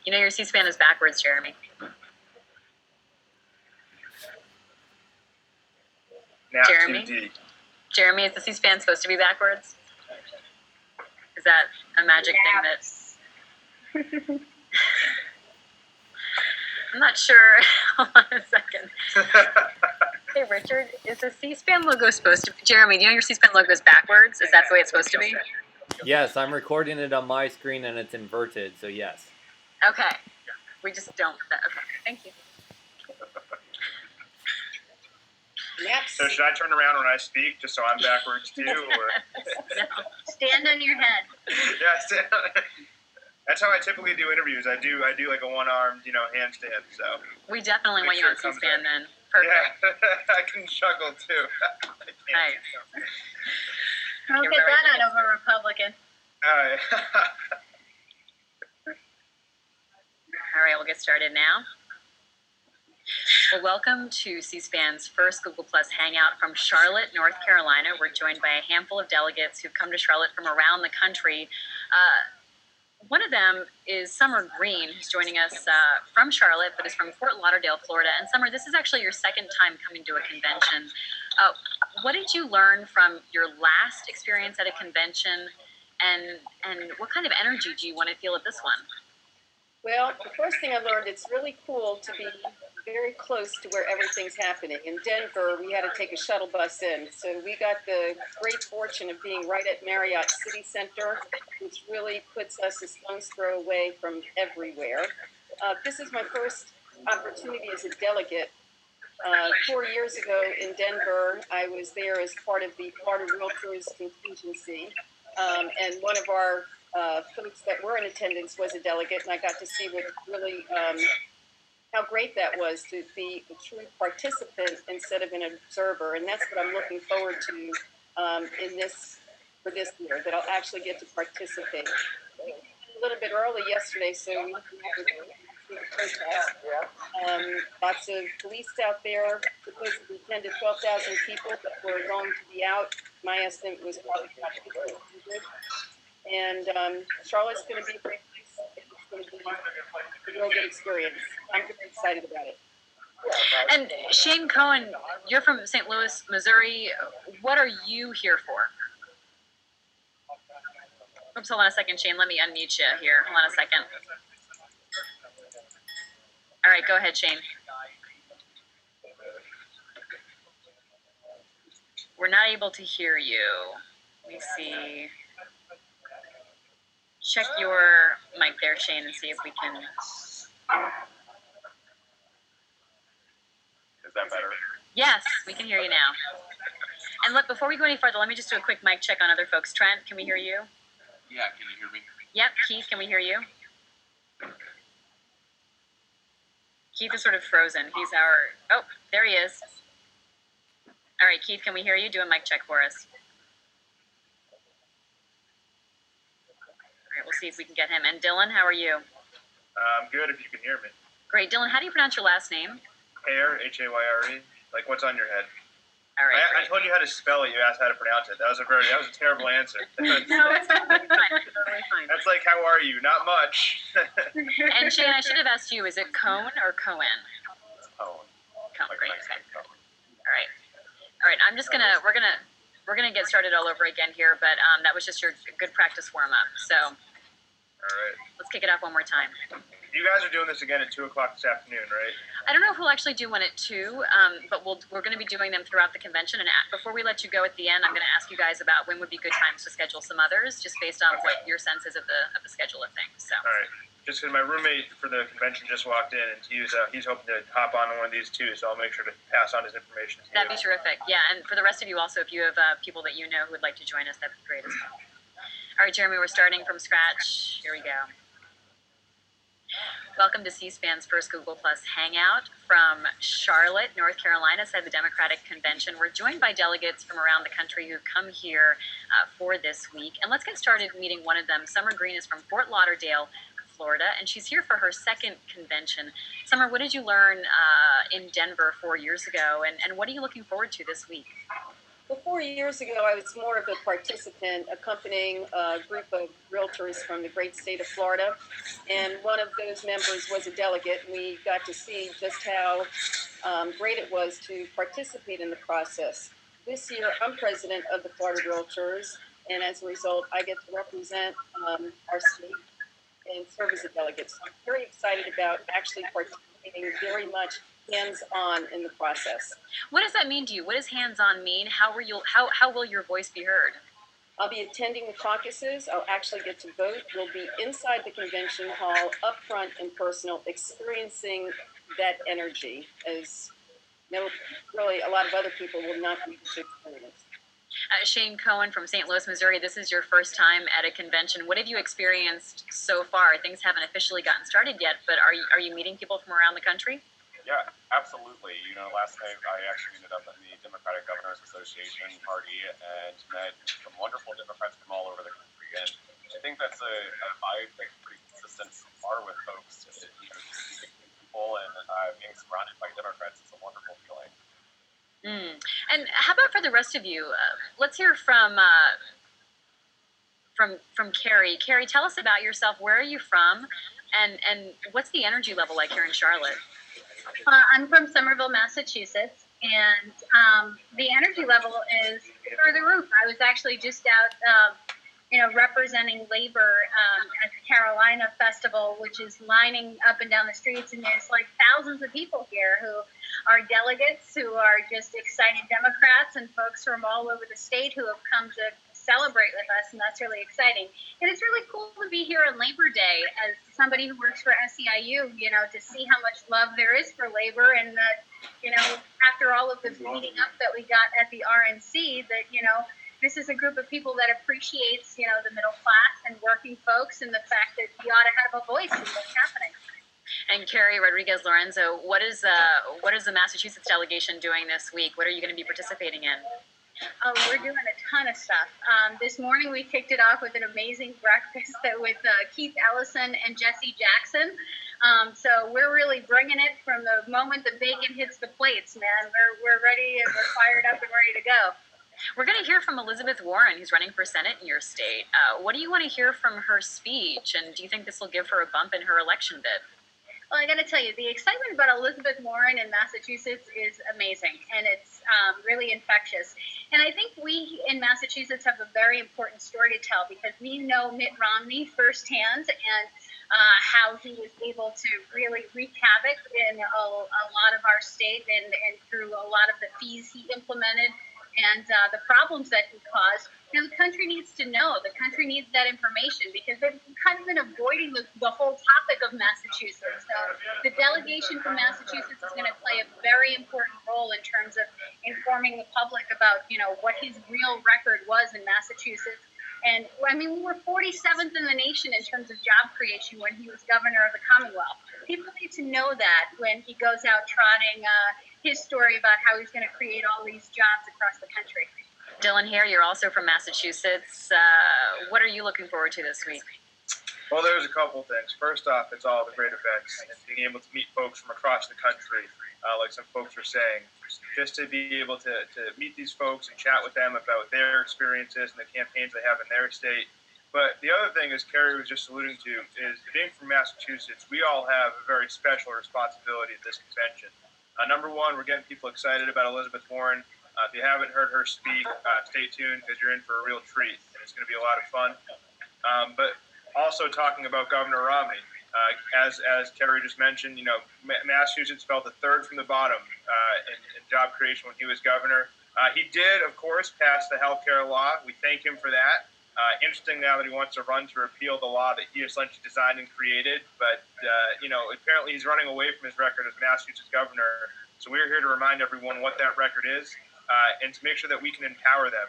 You know your C-SPAN is backwards, Jeremy. Now Jeremy? 2D. Jeremy, is the C-SPAN supposed to be backwards? Is that a magic thing that... I'm not sure. Hold on a second. Hey, Richard, is the C-SPAN logo supposed to... Jeremy, do you know your C-SPAN logo is backwards? Is that the way it's supposed to be? Yes, I'm recording it on my screen and it's inverted, so yes. Okay. We just don't... Okay, thank you. Next. So should I turn around when I speak, just so I'm backwards too, or? No. Stand on your head. Yeah, that's how I typically do interviews. I do like a one-armed, handstand. So. We definitely Make want you sure on it comes C-SPAN out. then. Perfect. Yeah, I can juggle too. Nice. Don't You're get very that nice. out of a Republican. All right. All right, we'll get started now. Well, welcome to C-SPAN's first Google Plus Hangout from Charlotte, North Carolina. We're joined by a handful of delegates who've come to Charlotte from around the country. One of them is Summer Greene, who's joining us from Charlotte, but is from Fort Lauderdale, Florida. And Summer, this is actually your second time coming to a convention. What did you learn from your last experience at a convention, and what kind of energy do you want to feel at this one? Well, the first thing I learned, it's really cool to be very close to where everything's happening. In Denver, we had to take a shuttle bus in. So we got the great fortune of being right at Marriott City Center, which really puts us a stone's throw away from everywhere. This is my first opportunity as a delegate. 4 years ago in Denver, I was there as part of the Florida Realtors contingency. And one of our folks that were in attendance was a delegate, and I got to see what really how great that was to be a true participant instead of an observer, and that's what I'm looking forward to for this year, that I'll actually get to participate. A little bit early yesterday, so we lots of police out there, supposed to be 10 to 12,000 people that were going to be out. My estimate was probably about 1,500. And Charlotte's going to be a great place. It's going to be a real good experience. I'm very excited about it. And Shane Cohn, you're from St. Louis, Missouri. What are you here for? Oops, hold on a second, Shane. Let me unmute you here. Hold on a second. All right, go ahead, Shane. We're not able to hear you. Let me see. Check your mic there, Shane, and see if we can. Is that better? Yes, we can hear you now. And look, before we go any further, let me just do a quick mic check on other folks. Trent, can we hear you? Yeah, can you hear me? Yep. Keith, can we hear you? Keith is sort of frozen. He's our... Oh, there he is. All right, Keith, can we hear you? Do a mic check for us. All right, we'll see if we can get him. And Dylan, how are you? I'm good if you can hear me. Great. Dylan, how do you pronounce your last name? Hayre, Hayre. Like what's on your head? All right. I told you how to spell it. You asked how to pronounce it. That was a terrible answer. No, it's totally fine. It's totally fine. That's like, how are you? Not much. And Shane, I should have asked you, is it Cohn or Cohen? Oh. Cohn, Like great. my second color. All right. All right. I'm just we're gonna get started all over again here, but that was just your good practice warm up. So All right. let's kick it off one more time. You guys are doing this again at 2 o'clock this afternoon, right? I don't know if we'll actually do one at 2, but we're going to be doing them throughout the convention. And before we let you go at the end, I'm going to ask you guys about when would be good times to schedule some others, just based on what your sense is of the schedule of things. So. All right. Just because my roommate for the convention just walked in, and he's hoping to hop on one of these too, so I'll make sure to pass on his information to you. That'd be terrific. Yeah, and for the rest of you also, if you have people that you know who would like to join us, that'd be great as well. All right, Jeremy, we're starting from scratch. Here we go. Welcome to C-SPAN's first Google Plus Hangout from Charlotte, North Carolina, side the Democratic Convention. We're joined by delegates from around the country who've come here for this week. And let's get started meeting one of them. Summer Greene is from Fort Lauderdale, Florida, and she's here for her second convention. Summer, what did you learn in Denver 4 years ago, and what are you looking forward to this week? Well, 4 years ago, I was more of a participant accompanying a group of realtors from the great state of Florida. And one of those members was a delegate, and we got to see just how great it was to participate in the process. This year, I'm president of the Florida Realtors, and as a result, I get to represent our state and serve as a delegate. So I'm very excited about actually participating very much hands-on in the process. What does that mean to you? What does hands-on mean? How will your voice be heard? I'll be attending the caucuses. I'll actually get to vote. We'll be inside the convention hall, up front and personal, experiencing that energy as really a lot of other people will not be able to experience. Shane Cohn from St. Louis, Missouri. This is your first time at a convention. What have you experienced so far? Things haven't officially gotten started yet, but are you meeting people from around the country? Yeah, absolutely. Last night I actually ended up at the Democratic Governors Association party and met some wonderful Democrats from all over the country. And I think that's a vibe that's pretty consistent so far with folks. Just meeting people and being surrounded by Democrats is a wonderful feeling. And how about for the rest of you? Let's hear from Keri. Keri, tell us about yourself. Where are you from, and what's the energy level like here in Charlotte? I'm from Somerville, Massachusetts, and the energy level is through the roof. I was actually just out, representing labor at the Carolina Festival, which is lining up and down the streets, and there's like thousands of people here who are delegates, who are just excited Democrats, and folks from all over the state who have come to celebrate with us, and that's really exciting. And it's really cool to be here on Labor Day as somebody who works for SEIU, to see how much love there is for labor, and that, after all of the beating up that we got at the RNC, that, this is a group of people that appreciates, the middle class and working folks, and the fact that we ought to have a voice in what's happening. And Keri Ridrigues Lorenzo, what is the Massachusetts delegation doing this week? What are you going to be participating in? Oh, we're doing a ton of stuff. This morning we kicked it off with an amazing breakfast with Keith Ellison and Jesse Jackson. So we're really bringing it from the moment the bacon hits the plates, man. We're ready and we're fired up and ready to go. We're going to hear from Elizabeth Warren, who's running for Senate in your state. What do you want to hear from her speech, and do you think this will give her a bump in her election bid? Well, I got to tell you, the excitement about Elizabeth Warren in Massachusetts is amazing, and it's really infectious. And I think we in Massachusetts have a very important story to tell, because we know Mitt Romney firsthand, and how he was able to really wreak havoc in a lot of our state, and through a lot of the fees he implemented, and the problems that he caused. The country needs to know. The country needs that information, because they've kind of been avoiding the whole topic of Massachusetts. So the delegation from Massachusetts is going to play a very important role in terms of informing the public about, what his real record was in Massachusetts. And we were 47th in the nation in terms of job creation when he was governor of the Commonwealth. People need to know that when he goes out trotting his story about how he's going to create all these jobs across the country. Dylan Hayre, you're also from Massachusetts. What are you looking forward to this week? Well, there's a couple things. First off, it's all the great events and being able to meet folks from across the country, like some folks were saying. Just to be able to meet these folks and chat with them about their experiences and the campaigns they have in their state. But the other thing, as Keri was just alluding to, is being from Massachusetts, we all have a very special responsibility at this convention. Number one, we're getting people excited about Elizabeth Warren. If you haven't heard her speak, stay tuned, because you're in for a real treat, and it's going to be a lot of fun. But also talking about Governor Romney, as Keri just mentioned, Massachusetts fell the third from the bottom in job creation when he was governor. He did, of course, pass the health care law. We thank him for that. Interesting now that he wants to run to repeal the law that he essentially designed and created. But, apparently he's running away from his record as Massachusetts governor. So we're here to remind everyone what that record is. And to make sure that we can empower them.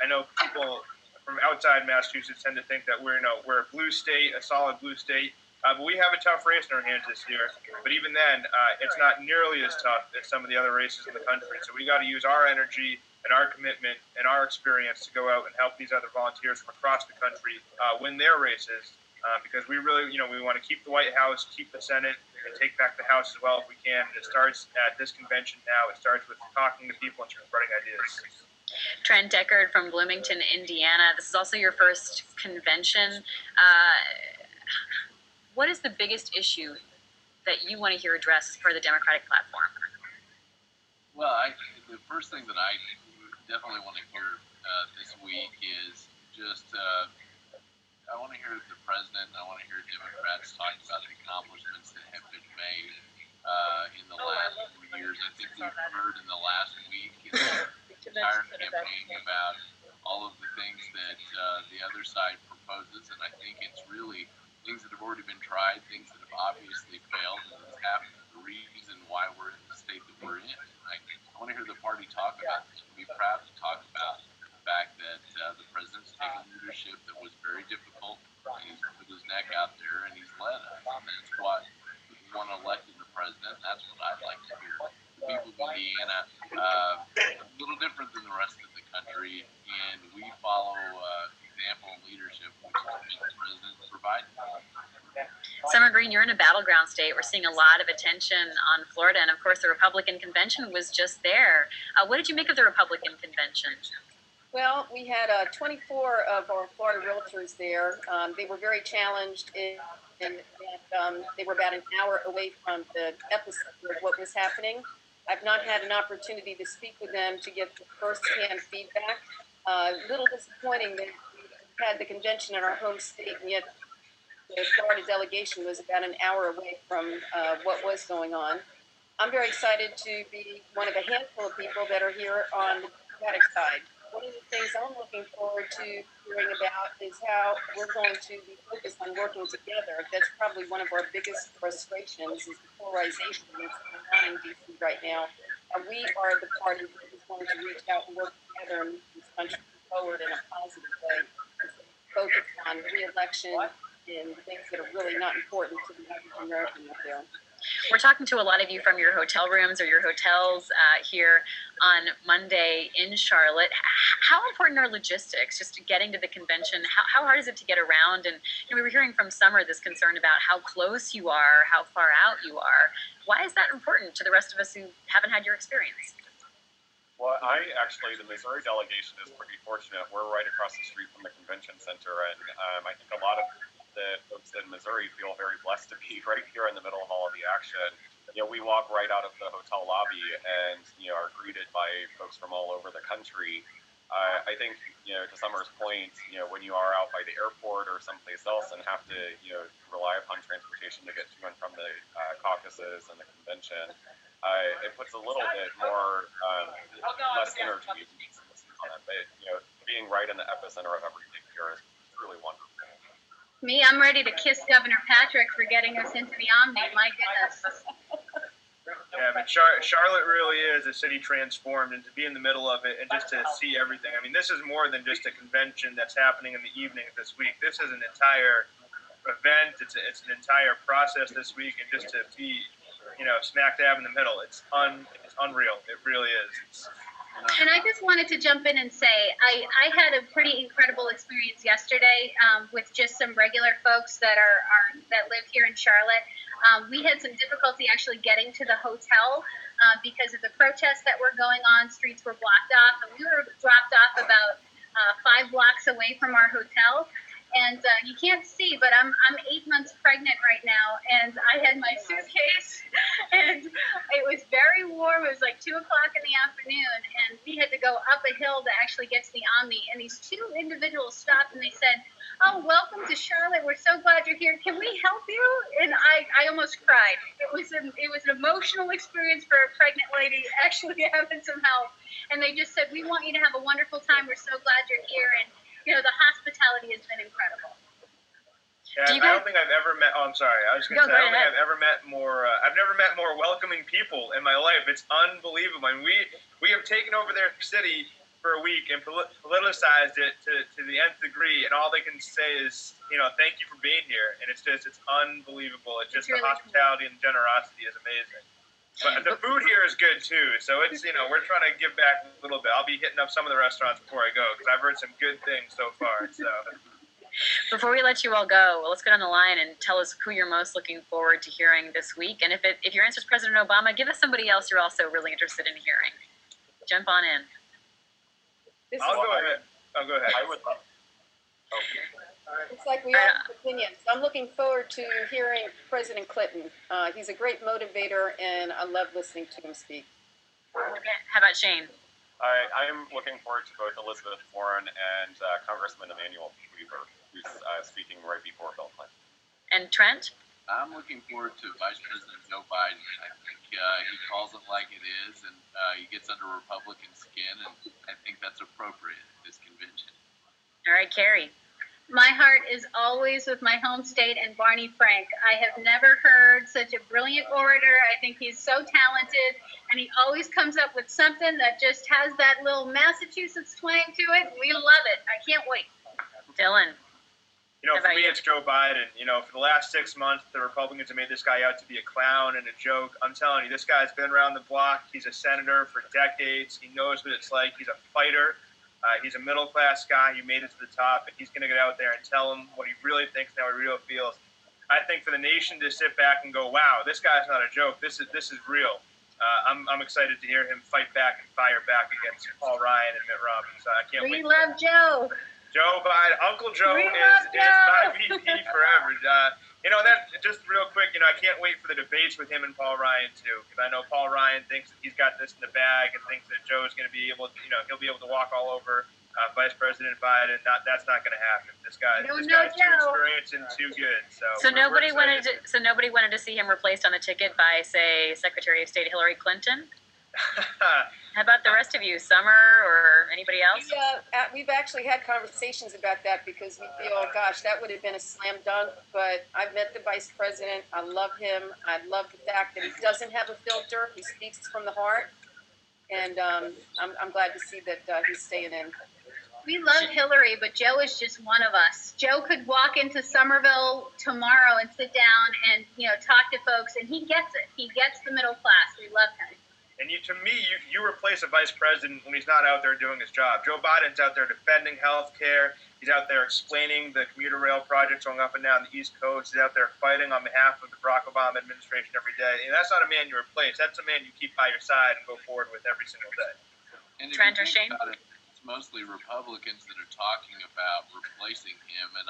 I know people from outside Massachusetts tend to think that we're a blue state, a solid blue state, but we have a tough race in our hands this year. But even then, it's not nearly as tough as some of the other races in the country. So we got to use our energy and our commitment and our experience to go out and help these other volunteers from across the country win their races. Because we really, we want to keep the White House, keep the Senate, and take back the House as well if we can. And it starts at this convention now. It starts with talking to people and spreading ideas. Trent Deckard from Bloomington, Indiana. This is also your first convention. What is the biggest issue that you want to hear addressed as part of the Democratic platform? Well, the first thing that I definitely want to hear this week is just I want to hear the president. I want to hear Democrats talk about the accomplishments that have been made in the last 4 years. I think we've heard in the last week in the entire campaign about all of the things that the other side proposes, and I think it's really things that have already been tried, things that have obviously failed, and it's half the reason why we're in the state that we're in. I want to hear the party talk about this. We'll be proud to talk about the fact that the president's taken leadership that was very difficult, and he's put his neck out there, and he's led us. And that's what we want to elect in the president. That's what I'd like to hear. The people of Indiana, a little different than the rest of the country, and we follow example and leadership, which is what the president provided. Summer Greene, you're in a battleground state. We're seeing a lot of attention on Florida, and of course the Republican convention was just there. What did you make of the Republican convention? Well, we had 24 of our Florida realtors there. They were very challenged, and they were about an hour away from the epicenter of what was happening. I've not had an opportunity to speak with them to get the first-hand feedback. A little disappointing that we had the convention in our home state, and yet the Florida delegation was about an hour away from what was going on. I'm very excited to be one of a handful of people that are here on the Democratic side. One of the things I'm looking forward to hearing about is how we're going to be focused on working together. That's probably one of our biggest frustrations is the polarization that's going on in D.C. right now. We are the party that is going to reach out and work together and move this country forward in a positive way. Focus on re-election and things that are really not important to the average American out there. We're talking to a lot of you from your hotel rooms or your hotels here on Monday in Charlotte. How important are logistics, just getting to the convention? How hard is it to get around? And we were hearing from Summer this concern about how close you are, how far out you are. Why is that important to the rest of us who haven't had your experience? Well, the Missouri delegation is pretty fortunate. We're right across the street from the convention center, and I think a lot of the folks in Missouri feel very blessed to be right here in the middle of all of the action. We walk right out of the hotel lobby and, are greeted by folks from all over the country. I think, to Summer's point, when you are out by the airport or someplace else and have to, rely upon transportation to get to and from the caucuses and the convention, it puts a little bit more, less energy on it. But, being right in the epicenter of everything here is really wonderful. Me, I'm ready to kiss Governor Patrick for getting us into the Omni. My goodness. Yeah, but Charlotte really is a city transformed, and to be in the middle of it and just to see everything. I mean, this is more than just a convention that's happening in the evening this week. This is an entire event. It's an entire process this week, and just to be, smack dab in the middle, it's unreal. It really is. And I just wanted to jump in and say I had a pretty incredible experience yesterday with just some regular folks that that live here in Charlotte. We had some difficulty actually getting to the hotel because of the protests that were going on. Streets were blocked off, and we were dropped off about 5 blocks away from our hotel. And you can't see, but I'm 8 months pregnant right now, and I had my suitcase, and it was very warm. It was like 2 o'clock in the afternoon, and we had to go up a hill to actually get to the Omni. And these 2 individuals stopped, and they said, "Oh, welcome to Charlotte. We're so glad you're here. Can we help you?" And I almost cried. It was an emotional experience for a pregnant lady actually having some help. And they just said, "We want you to have a wonderful time. We're so glad you're here." And the hospitality has been incredible. Yeah, I don't think I've ever met. Oh, I'm sorry. I was going to say I don't think I've ever met more. I've never met more welcoming people in my life. It's unbelievable. I mean, we have taken over their city for a week and politicized it to the nth degree, and all they can say is, thank you for being here. And it's unbelievable. It's just really the hospitality and generosity is amazing. But the food here is good too, so it's we're trying to give back a little bit. I'll be hitting up some of the restaurants before I go because I've heard some good things so far. So before we let you all go, let's get on the line and tell us who you're most looking forward to hearing this week. And if your answer is President Obama, give us somebody else you're also really interested in hearing. Jump on in. This I'll is, go ahead. I'll go ahead. I would love. Oh, it's like we all have opinions. I'm looking forward to hearing President Clinton. He's a great motivator, and I love listening to him speak. How about Shane? I'm looking forward to both Elizabeth Warren and Congressman Emanuel Weaver, who's speaking right before Bill Clinton. And Trent? I'm looking forward to Vice President Joe Biden. I think he calls it like it is, and he gets under Republican skin, and I think that's appropriate at this convention. All right, Keri. My heart is always with my home state and Barney Frank. I have never heard such a brilliant orator. I think he's so talented, and he always comes up with something that just has that little Massachusetts twang to it. We love it. I can't wait. Dylan. For me, it's Joe Biden. For the last 6 months, the Republicans have made this guy out to be a clown and a joke. I'm telling you, this guy's been around the block. He's a senator for decades. He knows what it's like. He's a fighter. He's a middle-class guy. He made it to the top, and he's going to get out there and tell them what he really thinks and how he really feels. I think for the nation to sit back and go, wow, this guy's not a joke. This is real. I'm excited to hear him fight back and fire back against Paul Ryan and Mitt Romney. So I can't wait. We love Joe. Joe Biden, Uncle Joe We is love my Joe. VP forever. That just real quick. I can't wait for the debates with him and Paul Ryan too, because I know Paul Ryan thinks that he's got this in the bag and thinks that Joe's going to be able, he'll be able to walk all over Vice President Biden. That's not going to happen. This guy's too experienced and too good. So nobody wanted to see him replaced on the ticket by, say, Secretary of State Hillary Clinton. How about the rest of you, Summer or anybody else? We've actually had conversations about that because we feel, gosh, that would have been a slam dunk. But I've met the vice president. I love him. I love the fact that he doesn't have a filter. He speaks from the heart. And I'm glad to see that he's staying in. We love Hillary, but Joe is just one of us. Joe could walk into Somerville tomorrow and sit down and talk to folks, and he gets it. He gets the middle class. We love him. And to me, you replace a vice president when he's not out there doing his job. Joe Biden's out there defending health care. He's out there explaining the commuter rail projects going up and down the East Coast. He's out there fighting on behalf of the Barack Obama administration every day. And that's not a man you replace. That's a man you keep by your side and go forward with every single day. And Trent or Shane? It's mostly Republicans that are talking about replacing him, and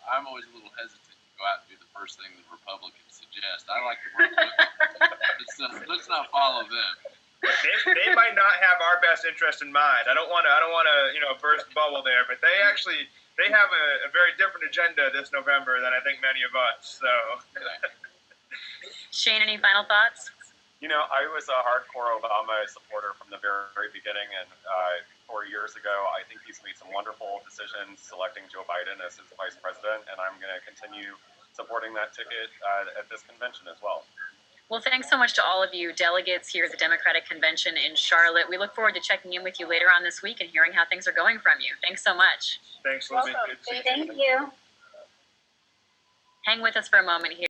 I'm always a little hesitant to go out and do the first thing that Republicans suggest. I like to work with them. Let's not follow them. They might not have our best interest in mind. I don't want to burst the bubble there, but they have a very different agenda this November than I think many of us. So, Shane, any final thoughts? I was a hardcore Obama supporter from the very beginning, and 4 years ago, I think he's made some wonderful decisions selecting Joe Biden as his vice president, and I'm going to continue supporting that ticket at this convention as well. Well, thanks so much to all of you delegates here at the Democratic Convention in Charlotte. We look forward to checking in with you later on this week and hearing how things are going from you. Thanks so much. Thanks, Lizzie. Welcome. Good to see you. Thank you. Hang with us for a moment here.